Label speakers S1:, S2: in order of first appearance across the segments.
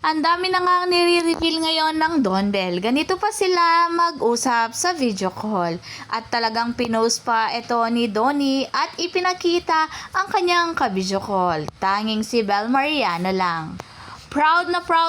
S1: Ang dami na nga nire-reveal ngayon ng Don Bell. Ganito pa sila mag-usap sa video call. At talagang pinost pa ito ni Donnie at ipinakita ang kanyang ka-video call. Tanging si Bel Mariano lang. Proud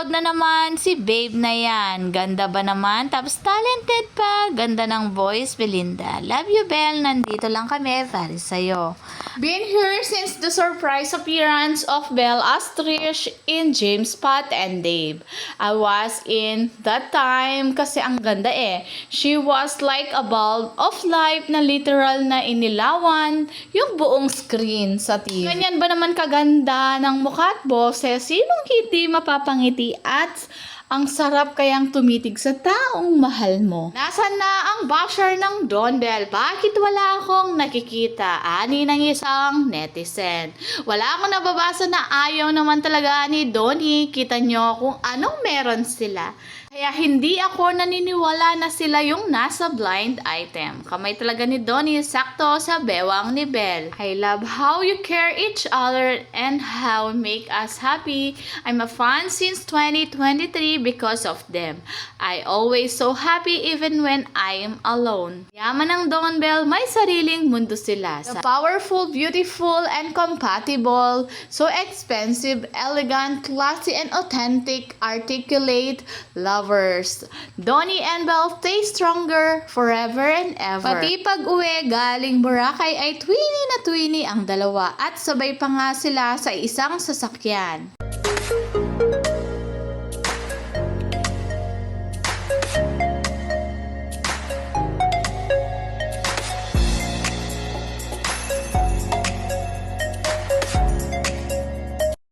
S1: na naman si babe na yan. Ganda ba naman? Tapos talented pa. Ganda ng voice, Belinda. Love you, Bel. Nandito lang kami para sa'yo. Been here since the surprise appearance of Belle as Trish in James, Pat, and Dave. I was in that time kasi ang ganda eh. She was like a bulb of life na literal na inilawan yung buong screen sa TV. Ganyan ba naman kaganda ng mukha at boses? Sinong hindi mapapangiti at ang sarap kayang tumitig sa taong mahal mo. Nasaan na ang basher ng Don Bell? Bakit wala akong nakikita? Ani ng isang netizen. Wala akong nababasa na ayaw naman talaga ni Donnie. Kita nyo kung anong meron sila. Kaya hindi ako naniniwala na sila yung nasa blind item. Kamay talaga ni Donnie sakto sa bewang ni Belle. I love how you care each other and how make us happy. I'm a fan since 2023 because of them. I always so happy even when I am alone. Yaman ng Don Bell, may sariling mundo sila. So powerful, beautiful, and compatible. So expensive, elegant, classy, and authentic, articulate, lovers. Donnie and Belle stay stronger forever and ever. Pati pag-uwi galing Boracay ay twinny na twinny ang dalawa at sabay pa nga sila sa isang sasakyan.